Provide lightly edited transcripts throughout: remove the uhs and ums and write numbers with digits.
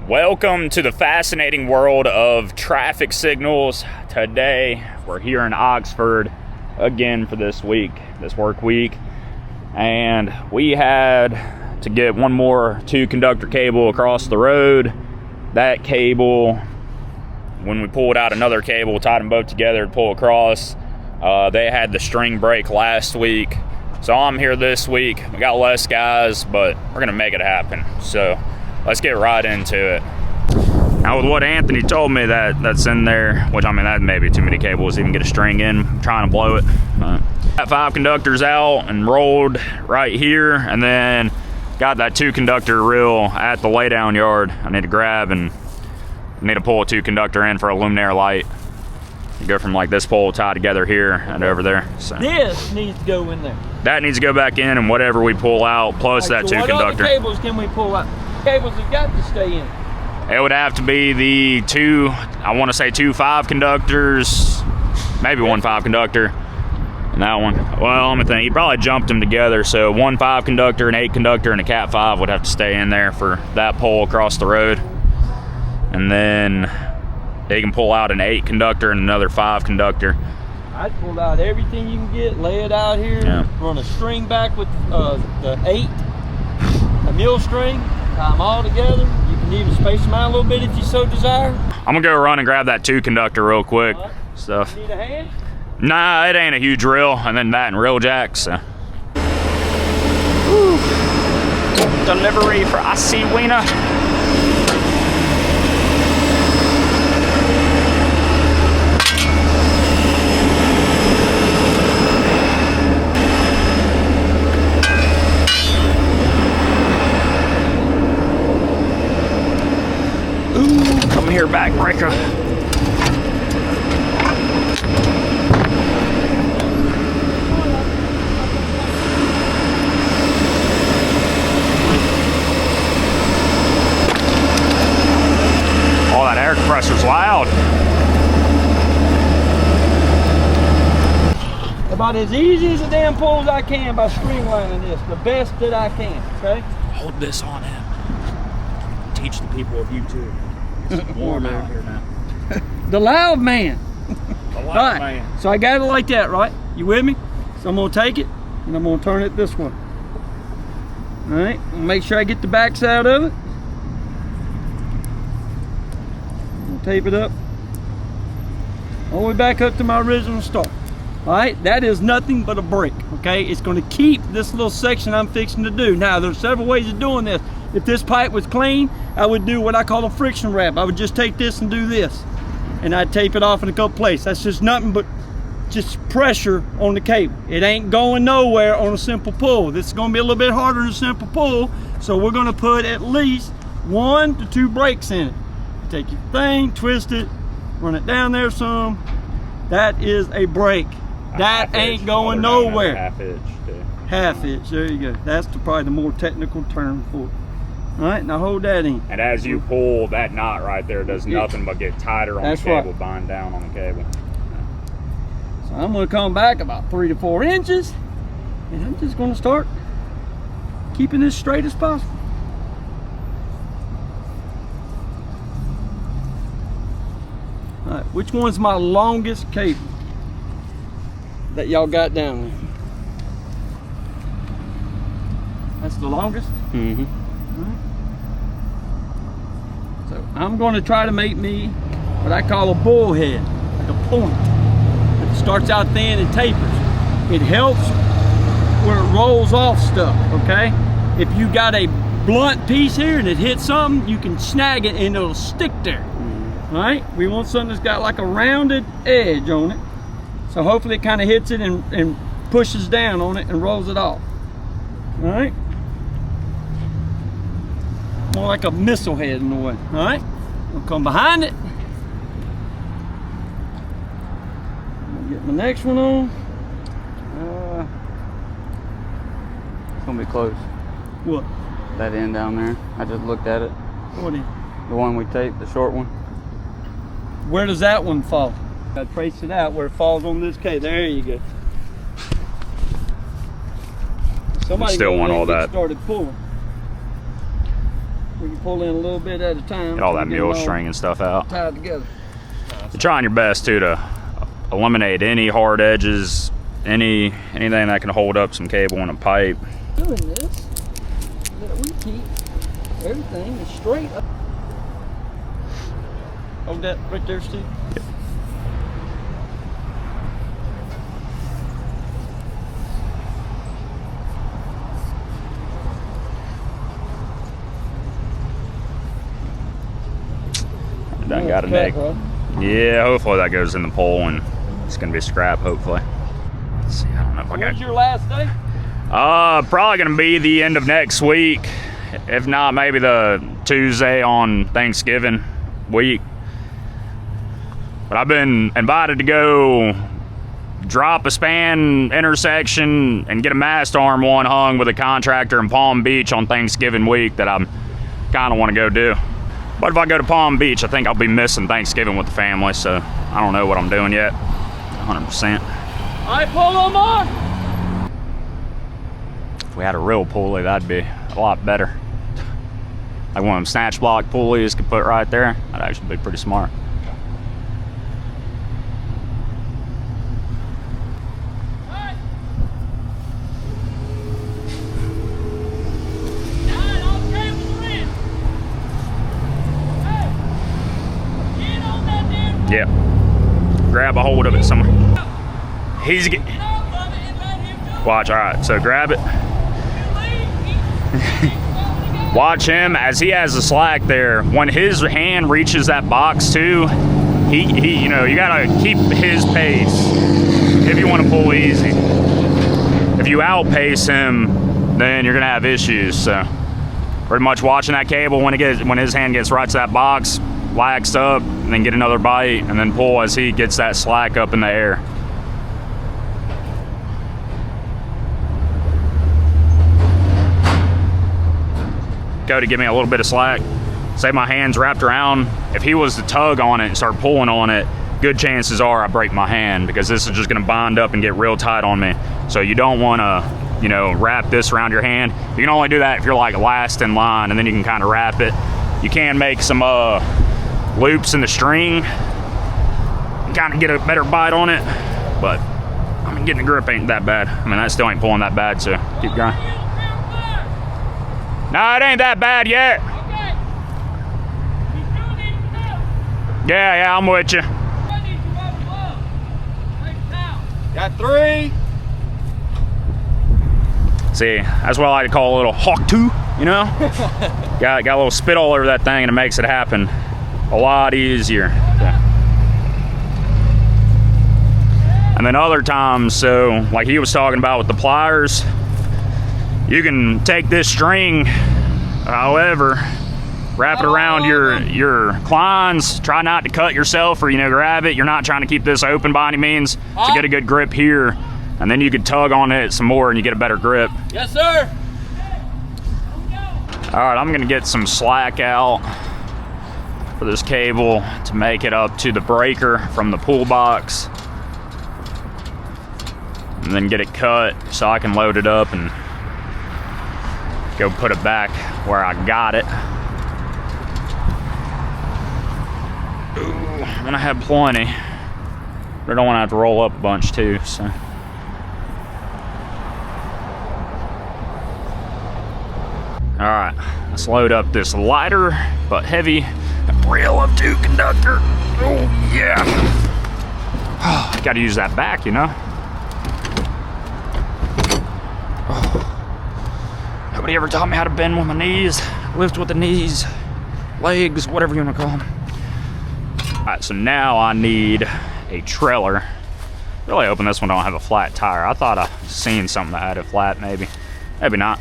Welcome to the fascinating world of traffic signals. Today, we're here in Oxford again for this work week. And we had to get one more two-conductor cable across the road. That cable, when we pulled out another cable, tied them both together to pull across, they had the string break last week. So I'm here this week. We got less guys, but we're gonna make it happen. So let's get right into it. Now with what Anthony told me that's in there, which I mean that may be too many cables to even get a string in, I'm trying to blow it. Got 5 conductors out and rolled right here, and then got that 2-conductor reel at the laydown yard. I need to grab and I need to pull a 2-conductor in for a luminaire light. You go from like this pole tied together here and over there. So this needs to go in there. That needs to go back in, and whatever we pull out plus that 2-conductor. What other cables can we pull out? Cables have got to stay in. It would have to be the two, I want to say 2 5-conductors, maybe 1 5-conductor, and that one. Well, let me think. He probably jumped them together, so 1 5-conductor, an 8-conductor, and a Cat 5 would have to stay in there for that pole across the road. And then they can pull out an 8-conductor and another 5-conductor. I'd pull out everything you can get, lay it out here, run a string back with the 8, a mule string, tie them all together. You can even space them out a little bit if you so desire. I'm gonna go run and grab that 2-conductor real quick. Right. Stuff. Need a hand? Nah, it ain't a huge reel, and then that and reel jacks. So. Delivery for Aussie Wiener. Come here, backbreaker. Oh, that air compressor's loud. About as easy as a damn pull as I can by streamlining this, the best that I can, okay? Hold this on him. Teach the people of YouTube. It's warm out here now. The loud man. The loud man. So I got it like that, right? You with me? So I'm gonna take it and I'm gonna turn it this way. All right, make sure I get the back side of it. I'll tape it up all the way back up to my original start. All right, that is nothing but a brake, okay? It's gonna keep this little section I'm fixing to do. Now, there's several ways of doing this. If this pipe was clean, I would do what I call a friction wrap. I would just take this and do this, and I'd tape it off in a couple places. That's just nothing but just pressure on the cable. It ain't going nowhere on a simple pull. This is gonna be a little bit harder than a simple pull, so we're gonna put at least 1 to 2 brakes in it. Take your thing, twist it, run it down there some. That is a brake. That ain't going nowhere. Half inch, too. Half inch, there you go. That's probably the more technical term for it. All right, now hold that in. And as you pull, that knot right there does nothing but get tighter on the cable, bind down on the cable. So I'm gonna come back about 3 to 4 inches, and I'm just gonna start keeping this straight as possible. All right, which one's my longest cable that y'all got down there? That's the longest? Mm-hmm. Right. So I'm going to try to make me what I call a bullhead, like a point. It starts out thin and tapers. It helps where it rolls off stuff, okay? If you got a blunt piece here and it hits something, you can snag it and it'll stick there. All right? We want something that's got like a rounded edge on it. So hopefully it kind of hits it and pushes down on it and rolls it off. All right? More like a missile head in a way. All right? I'll come behind it. I'll get my next one on. It's gonna be close. What? That end down there. I just looked at it. What is? The one we taped, the short one. Where does that one fall? I trace it out where it falls on this cable. There you go. Somebody still want all that. Started pulling. We can pull in a little bit at a time. Get all that mule string and stuff out. Tied together. You're trying your best too to eliminate any hard edges, anything that can hold up some cable and a pipe. Doing this, that we keep everything is straight up. Hold that right there, Steve. Yep. Done got a neck. Yeah, hopefully that goes in the pole and it's gonna be scrap, hopefully. Let's see, I don't know if I got. When's your last day? Probably gonna be the end of next week. If not, maybe the Tuesday on Thanksgiving week. But I've been invited to go drop a span intersection and get a mast arm one hung with a contractor in Palm Beach on Thanksgiving week that I'm kind of want to go do. But if I go to Palm Beach, I think I'll be missing Thanksgiving with the family, so I don't know what I'm doing yet, 100%. All right, pull them on. If we had a real pulley, that'd be a lot better. Like one of them snatch block pulleys could put right there. That'd actually be pretty smart. Yeah. Grab a hold of it somewhere. He's getting. Watch, all right, so grab it. Watch him as he has the slack there. When his hand reaches that box too, he you know, you gotta keep his pace if you want to pull easy. If you outpace him, then you're gonna have issues. So pretty much watching that cable when his hand gets right to that box, lax up, and then get another bite, and then pull as he gets that slack up in the air. Go to give me a little bit of slack. Say my hand's wrapped around. If he was to tug on it and start pulling on it, good chances are I break my hand, because this is just gonna bind up and get real tight on me. So you don't wanna, you know, wrap this around your hand. You can only do that if you're like last in line, and then you can kind of wrap it. You can make some loops in the string, kind of get a better bite on it, but I mean, getting the grip ain't that bad. I mean, that still ain't pulling that bad, so keep going. No, it ain't that bad yet. Okay. You still need to know. Yeah, I'm with you. I need to rub glove. Take it out. Got 3. See, that's what I like to call a little hawk two, you know? got a little spit all over that thing, and it makes it happen a lot easier. Yeah. And then other times, so like he was talking about with the pliers, you can take this string, however, wrap it around your clines. Try not to cut yourself or, you know, grab it. You're not trying to keep this open by any means to get a good grip here. And then you can tug on it some more and you get a better grip. Yes, sir. All right, I'm gonna get some slack out for this cable to make it up to the breaker from the pull box. And then get it cut so I can load it up and go put it back where I got it. Ooh, I'm gonna have plenty, but I don't wanna have to roll up a bunch too, so. All right, let's load up this lighter but heavy reel of two-conductor. Oh yeah. Oh, gotta use that back, you know. Nobody ever taught me how to bend with my knees, lift with the knees, legs, whatever you want to call them. All right, so now I need a trailer. Really hoping this one don't have a flat tire. I thought I seen something that had a flat, maybe not.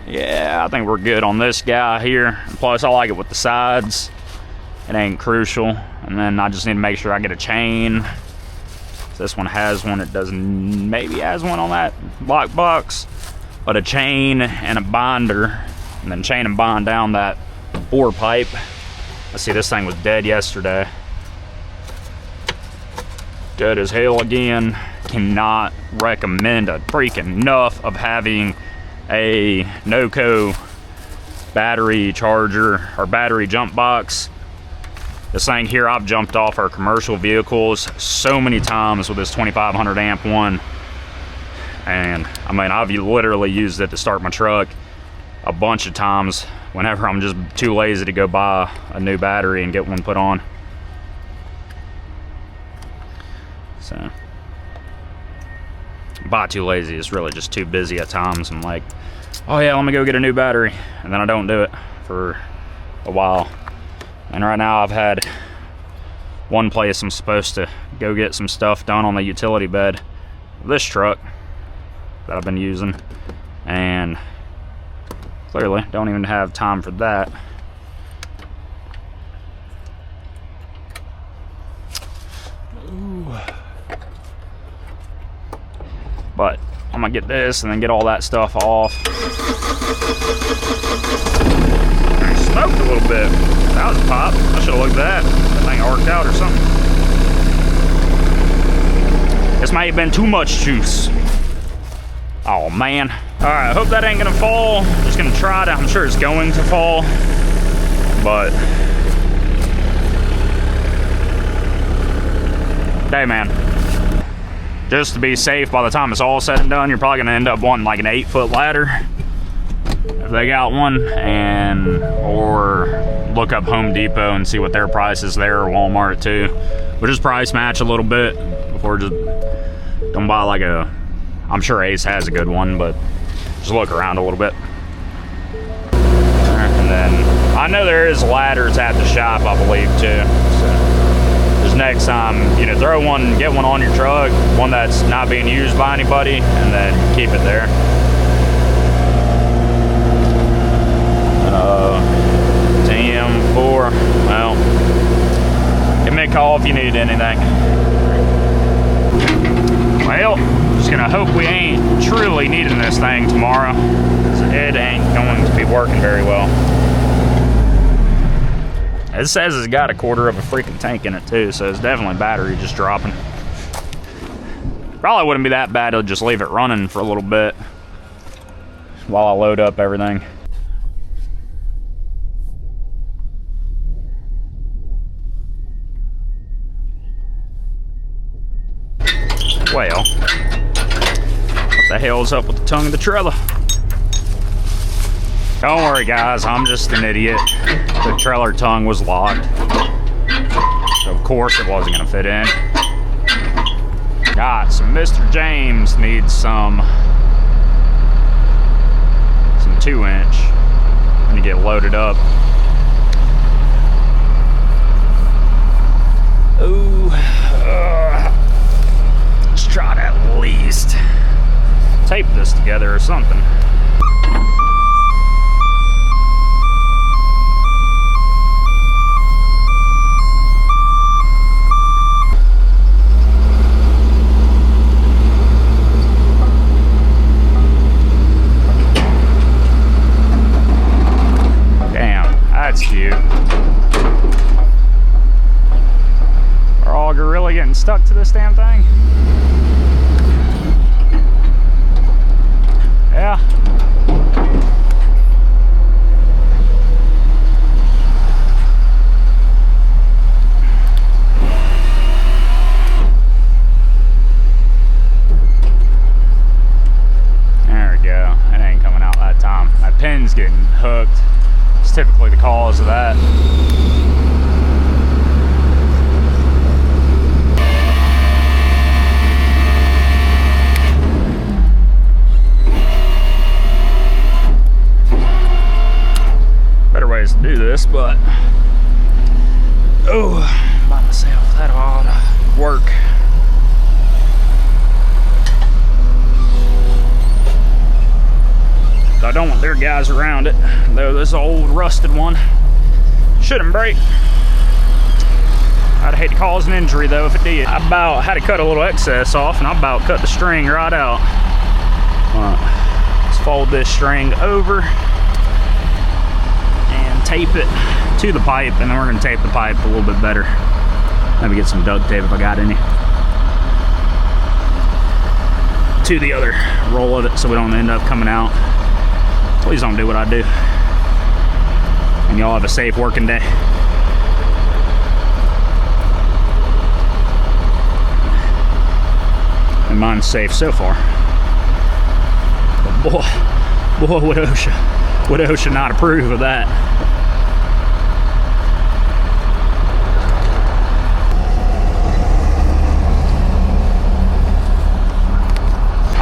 Yeah, I think we're good on this guy here. And plus, I like it with the sides. It ain't crucial. And then I just need to make sure I get a chain. This one has one. It doesn't, maybe has one on that lock box, but a chain and a binder, and then chain and bind down that bore pipe. Let's see, this thing was dead yesterday. Dead as hell again. Cannot recommend a freaking enough of having a NOCO battery charger or battery jump box. This thing here, I've jumped off our commercial vehicles so many times with this 2500 amp one. And I mean, I've literally used it to start my truck a bunch of times whenever I'm just too lazy to go buy a new battery and get one put on. So, by too lazy, it's really just too busy at times. I'm like, oh yeah, let me go get a new battery, and then I don't do it for a while. And right now I've had one place I'm supposed to go get some stuff done on the utility bed of this truck that I've been using, and clearly don't even have time for that. Ooh. But I'm gonna get this and then get all that stuff off. I smoked a little bit. That was a pop. I should have looked at that. That thing arced out or something. This might have been too much juice. Oh man. Alright, I hope that ain't gonna fall. I'm just gonna try to. I'm sure it's going to fall. But hey man, just to be safe, by the time it's all said and done, you're probably gonna end up wanting like an 8-foot ladder if they got one, and or look up Home Depot and see what their price is there, or Walmart too. But just price match a little bit before, just don't buy like a, I'm sure Ace has a good one, but just look around a little bit. And then I know there is ladders at the shop, I believe too. So just next time, you know, throw one, get one on your truck, one that's not being used by anybody, and then keep it there. TM4, well, give me a call if you need anything. Well, just gonna hope we ain't truly needing this thing tomorrow, because it ain't going to be working very well. It says it's got a quarter of a freaking tank in it too, so it's definitely battery just dropping. Probably wouldn't be that bad to just leave it running for a little bit while I load up everything. Well, what the hell's up with the tongue of the trailer? Don't worry guys, I'm just an idiot. The trailer tongue was locked, so of course it wasn't gonna fit in. God, so Mr. James needs some 2-inch when you get loaded up. Ooh, let's try to at least tape this together or something. That's cute. Our auger really getting stuck to this damn thing? Yeah. There we go. It ain't coming out that time. My pin's getting hooked. It's typically the cause of that. Better ways to do this, but oh, by myself, that ought to work. I don't want their guys around it, though this old rusted one shouldn't break. I'd hate to cause an injury though if it did. I about had to cut a little excess off, and I about cut the string right out. Let's fold this string over and tape it to the pipe, and then we're gonna tape the pipe a little bit better. Maybe get some duct tape if I got any to the other roll of it, so we don't end up coming out Please don't do what I do. And y'all have a safe working day. And mine's safe so far. But boy, would OSHA not approve of that.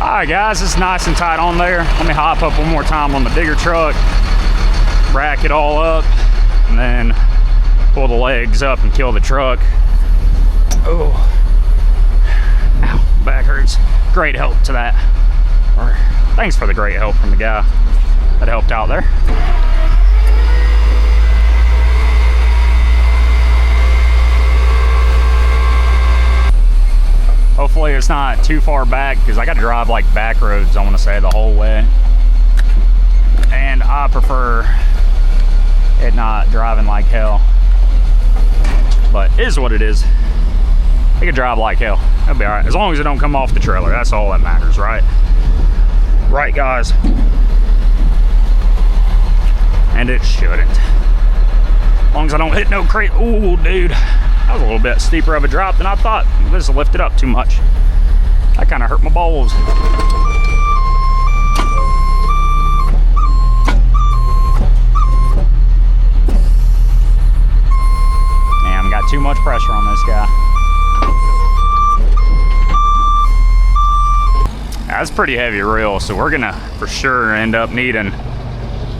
Alright guys, it's nice and tight on there. Let me hop up one more time on the digger truck, rack it all up, and then pull the legs up and kill the truck. Oh, ow, back hurts. Great help to that. Or thanks for the great help from the guy that helped out there. Hopefully it's not too far back because I got to drive like back roads, I want to say, the whole way. And I prefer it not driving like hell. But it is what it is. It can drive like hell. It'll be alright. As long as it don't come off the trailer. That's all that matters, right? Right, guys? And it shouldn't. As long as I don't hit no crate. Ooh, dude. That was a little bit steeper of a drop than I thought. This lifted up too much. That kind of hurt my balls. Damn, got too much pressure on this guy. That's pretty heavy reel, so we're gonna for sure end up needing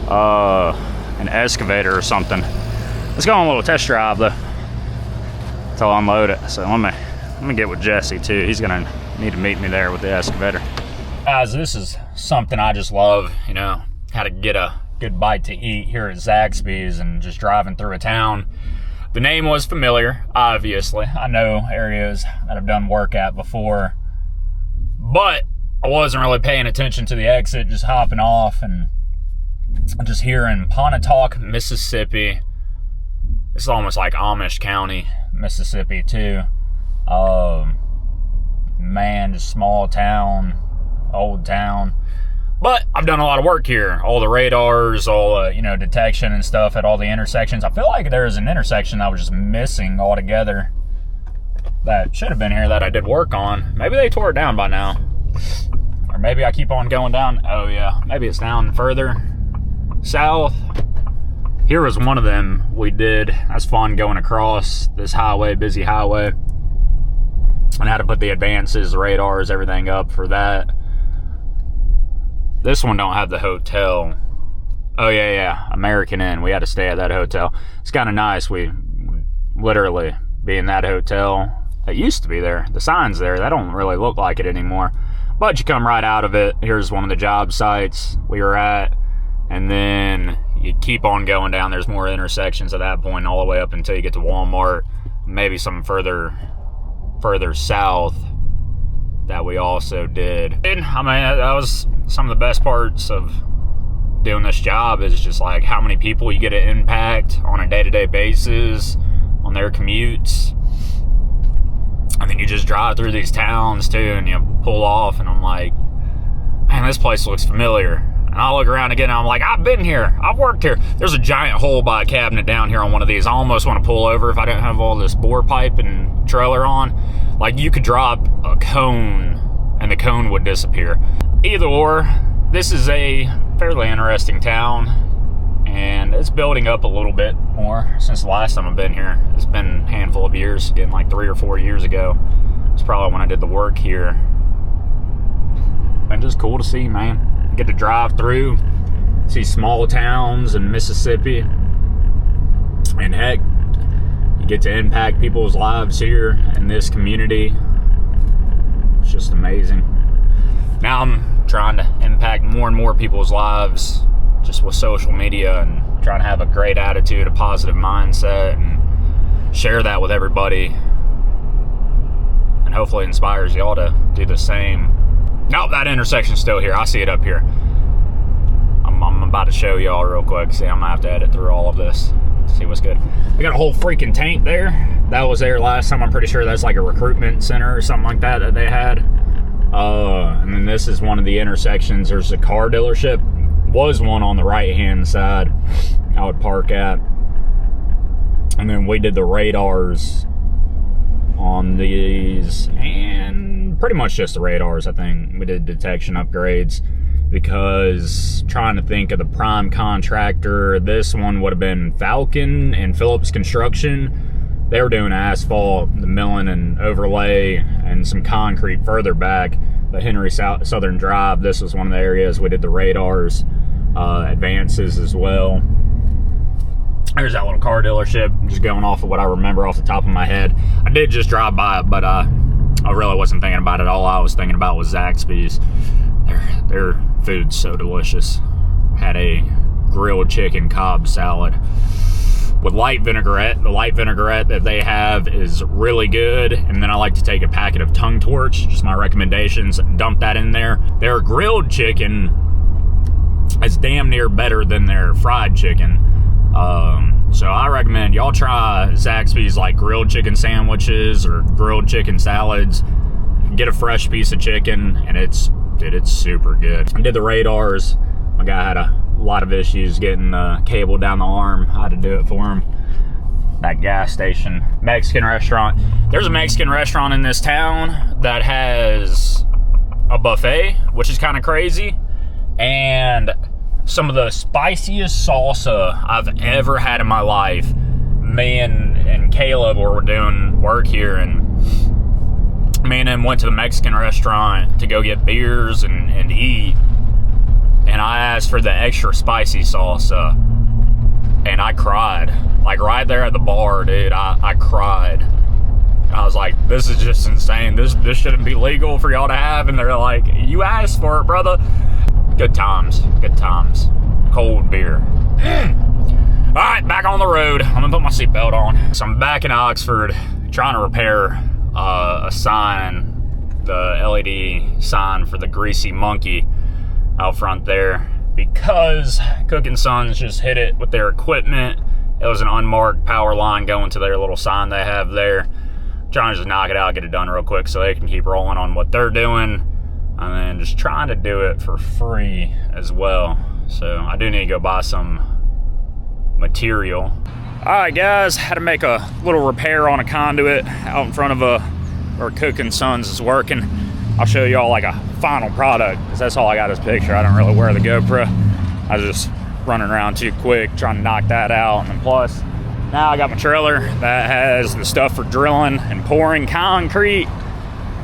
an excavator or something. Let's go on a little test drive though. I'll unload it. So let me get with Jesse too. He's gonna need to meet me there with the excavator. Guys, this is something I just love, you know, how to get a good bite to eat here at Zaxby's and just driving through a town. The name was familiar, obviously. I know areas that I've done work at before, but I wasn't really paying attention to the exit, just hopping off and just here in Pontotoc, Mississippi. It's almost like Amish County, Mississippi too. Man, just small town, old town. But I've done a lot of work here. All the radars, all you know, detection and stuff at all the intersections. I feel like there's an intersection that was just missing altogether that should have been here that I did work on. Maybe they tore it down by now. Or maybe I keep on going down. Oh yeah, maybe it's down further south. Here was one of them we did. That's fun going across this highway, busy highway. And I had to put the advances, the radars, everything up for that. This one don't have the hotel. Oh yeah, American Inn. We had to stay at that hotel. It's kind of nice. We literally be in that hotel. It used to be there. The sign's there. That don't really look like it anymore. But you come right out of it. Here's one of the job sites we were at. And then you keep on going down. There's more intersections at that point, all the way up until you get to Walmart. Maybe some further south that we also did. And I mean, that was some of the best parts of doing this job, is just like how many people you get to impact on a day-to-day basis on their commutes. And then you just drive through these towns too, and you pull off, and I'm like, man, this place looks familiar. And I look around again, and I'm like, I've been here. I've worked here. There's a giant hole by a cabinet down here on one of these. I almost want to pull over if I didn't have all this bore pipe and trailer on. Like, you could drop a cone, and the cone would disappear. Either or, this is a fairly interesting town, and it's building up a little bit more since the last time I've been here. It's been a handful of years, getting like 3 or 4 years ago. It's probably when I did the work here. And just cool to see, man. Get to drive through, see small towns in Mississippi, and heck, you get to impact people's lives here in this community. It's just amazing. Now I'm trying to impact more and more people's lives just with social media, and trying to have a great attitude, a positive mindset, and share that with everybody, and hopefully it inspires y'all to do the same. Nope, that intersection's still here. I see it up here. I'm about to show y'all real quick. See, I'm gonna have to edit through all of this. See what's good. We got a whole freaking tank there. That was there last time. I'm pretty sure that's like a recruitment center or something like that they had. And then this is one of the intersections. There's a car dealership was one on the right hand side I would park at, and then we did the radars on these, and pretty much just the radars. I think we did detection upgrades, because trying to think of the prime contractor, this one would have been Falcon and Phillips Construction. They were doing asphalt, the milling and overlay, and some concrete further back, the Henry Southern Drive. This was one of the areas we did the radars, advances as well. There's that little car dealership. I'm just going off of what I remember off the top of my head. I did just drive by it, but I really wasn't thinking about it. All I was thinking about was Zaxby's. Their food's so delicious. Had a grilled chicken Cobb salad with light vinaigrette. The light vinaigrette that they have is really good. And then I like to take a packet of Tongue Torch, just my recommendations, dump that in there. Their grilled chicken is damn near better than their fried chicken. So I recommend y'all try Zaxby's like grilled chicken sandwiches or grilled chicken salads. Get a fresh piece of chicken, and it's super good. I did the radars. My guy had a lot of issues getting the cable down the arm. I had to do it for him. That gas station, Mexican restaurant. There's a Mexican restaurant in this town that has a buffet, which is kind of crazy, and some of the spiciest salsa I've ever had in my life. Me and Caleb were doing work here, and me and him went to the Mexican restaurant to go get beers and eat, and I asked for the extra spicy salsa, and I cried. Like right there at the bar, dude, I cried. And I was like, this is just insane. This shouldn't be legal for y'all to have. And they're like, you asked for it, brother. Good times. Good times. Cold beer. All right, back on the road. I'm gonna put my seatbelt on. So I'm back in Oxford trying to repair a sign, the LED sign for the Greasy Monkey out front there, because Cook & Sons just hit it with their equipment. It was an unmarked power line going to their little sign they have there. Trying to just knock it out, get it done real quick so they can keep rolling on what they're doing. And then just trying to do it for free as well. So I do need to go buy some material. All right, guys, had to make a little repair on a conduit out in front of where Cook & Sons is working. I'll show y'all like a final product, because that's all I got is picture. I don't really wear the GoPro. I was just running around too quick trying to knock that out. And then plus, now I got my trailer that has the stuff for drilling and pouring concrete.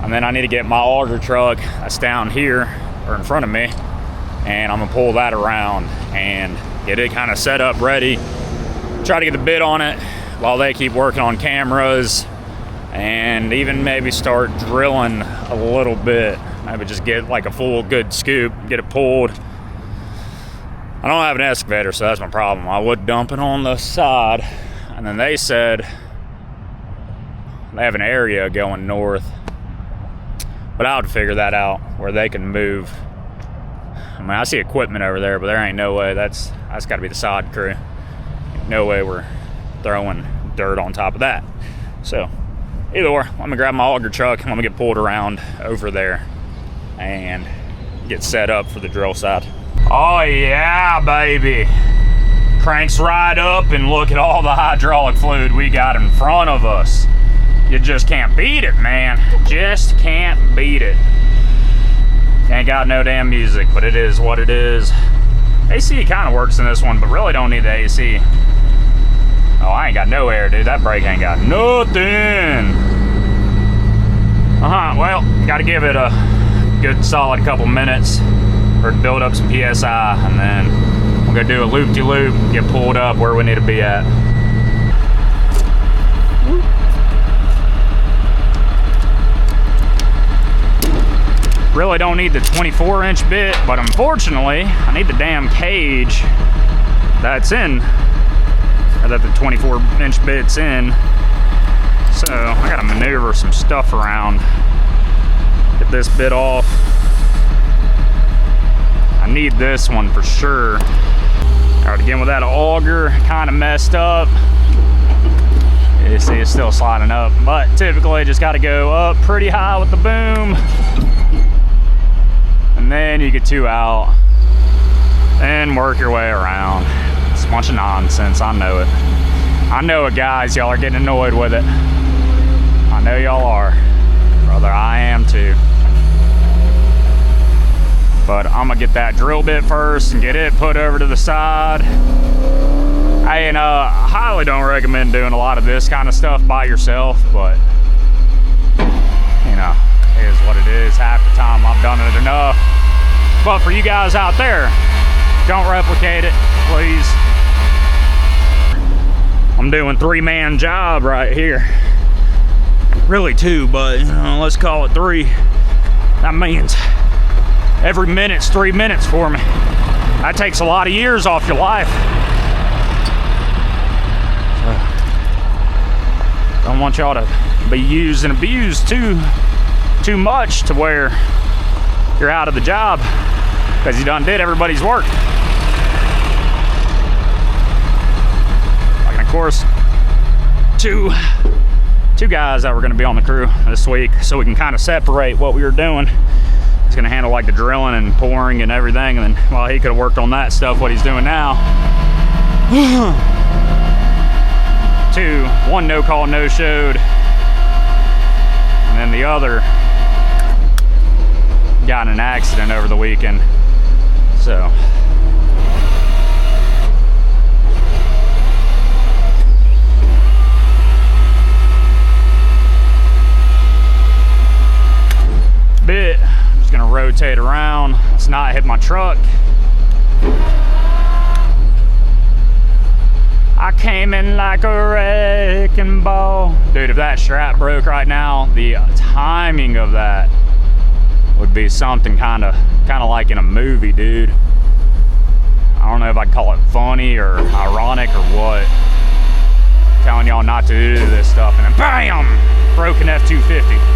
And then I need to get my auger truck that's down here or in front of me, and I'm gonna pull that around and get it kind of set up ready. Try to get the bid on it while they keep working on cameras, and even maybe start drilling a little bit. Maybe just get like a full good scoop, get it pulled. I don't have an excavator, so that's my problem. I would dump it on the side, and then they said they have an area going north, but I would figure that out where they can move. I mean, I see equipment over there, but there ain't no way. That's got to be the sod crew. No way we're throwing dirt on top of that. So either or, I'm gonna grab my auger truck and I'm gonna get pulled around over there and get set up for the drill side. Oh yeah, baby. Cranks right up, and look at all the hydraulic fluid we got in front of us. You just can't beat it, man. Just can't beat it. Ain't got no damn music, but it is what it is. AC kind of works in this one, but really don't need the AC. Oh, I ain't got no air, dude. That brake ain't got nothing. Well, gotta give it a good solid couple minutes or build up some PSI, and then we're gonna do a loop-de-loop, get pulled up where we need to be at. Really don't need the 24-inch bit, but unfortunately, I need the damn cage that's in, or that the 24-inch bit's in. So I gotta maneuver some stuff around, get this bit off. I need this one for sure. All right, again with that auger, kind of messed up. You see it's still sliding up, but typically just gotta go up pretty high with the boom. And then you get two out. and work your way around. It's a bunch of nonsense, I know it. I know it, guys. Y'all are getting annoyed with it. I know y'all are. Brother, I am too. But I'm gonna get that drill bit first and get it put over to the side. I highly don't recommend doing a lot of this kind of stuff by yourself, but you know, it is what it is. Half the time I've done it enough. But for you guys out there, don't replicate it, please. I'm doing 3-man job right here. Really 2, but you know, let's call it 3. That means every minute's 3 minutes for me. That takes a lot of years off your life. So, don't want y'all to be used and abused too much to where you're out of the job because you done did everybody's work. Like, and of course, two guys that were going to be on the crew this week, so we can kind of separate what we were doing. He's going to handle like the drilling and pouring and everything, and then while he could have worked on that stuff, what he's doing now. 1 no call, no showed, and then the other got in an accident over the weekend. So bit, I'm just gonna rotate around. Let's not hit my truck. I came in like a wrecking ball. Dude, if that strap broke right now, the timing of that would be something kind of like in a movie, dude. I don't know if I'd call it funny or ironic or what. I'm telling y'all not to do this stuff, and then BAM! Broken F-250.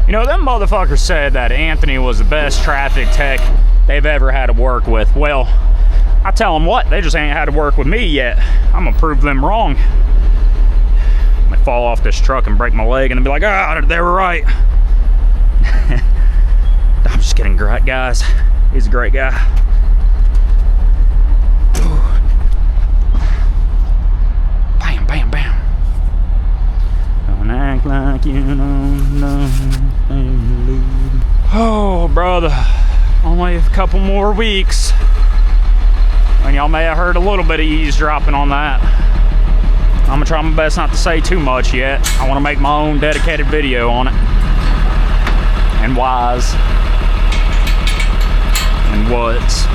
You know, them motherfuckers said that Anthony was the best traffic tech they've ever had to work with. Well, I tell them what, they just ain't had to work with me yet. I'm gonna prove them wrong. I might fall off this truck and break my leg and they'll be like, ah, they were right. I'm just kidding, guys. He's a great guy. Bam, bam, bam. Don't act like you don't know. Oh, brother. Only a couple more weeks. And y'all may have heard a little bit of eavesdropping on that. I'm gonna try my best not to say too much yet. I wanna make my own dedicated video on it. And whys. And whats.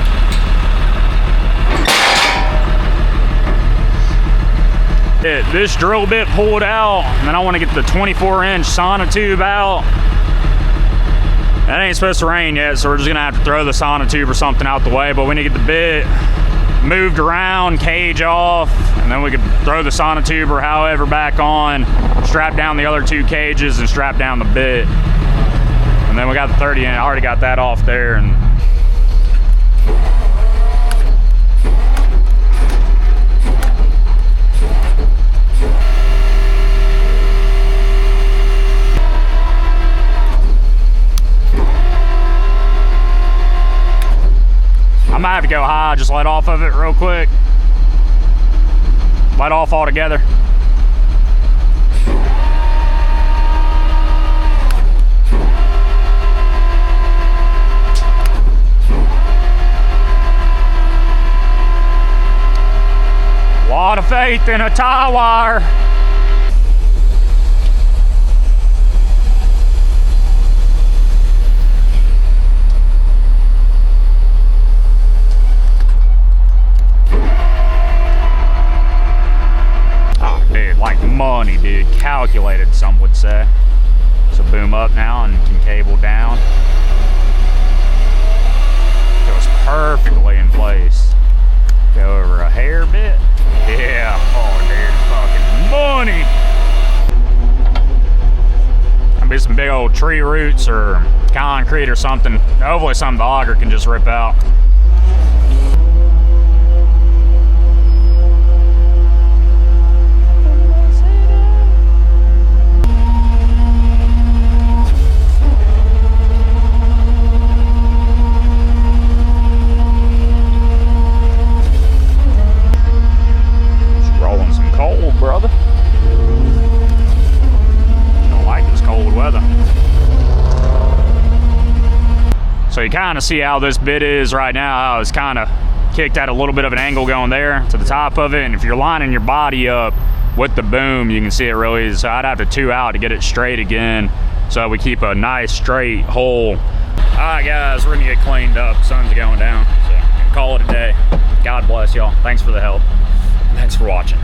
This drill bit pulled out, and then I wanna get the 24-inch sonotube out. That ain't supposed to rain yet, so we're just gonna have to throw the sonotube or something out the way, but we need to get the bit moved around, cage off, and then we could throw the sonotube or however back on, strap down the other 2 cages and strap down the bit. And then we got the 30 in, I already got that off there. And I might have to go high, just let off of it real quick. Let off altogether. A lot of faith in a tie wire. Money, dude. Calculated, some would say. So boom up now and can cable down. Goes perfectly in place. Go over a hair bit. Yeah. Oh, dude, fucking money. There'll be some big old tree roots or concrete or something. Hopefully something the auger can just rip out. you kind of see how this bit is right now, how it's kind of kicked at a little bit of an angle going there to the top of it. And if you're lining your body up with the boom, you can see it really is. So I'd have to two out to get it straight again, so we keep a nice straight hole. All right, guys, we're gonna get cleaned up. Sun's going down, so call it a day. God bless y'all. Thanks for the help. Thanks for watching.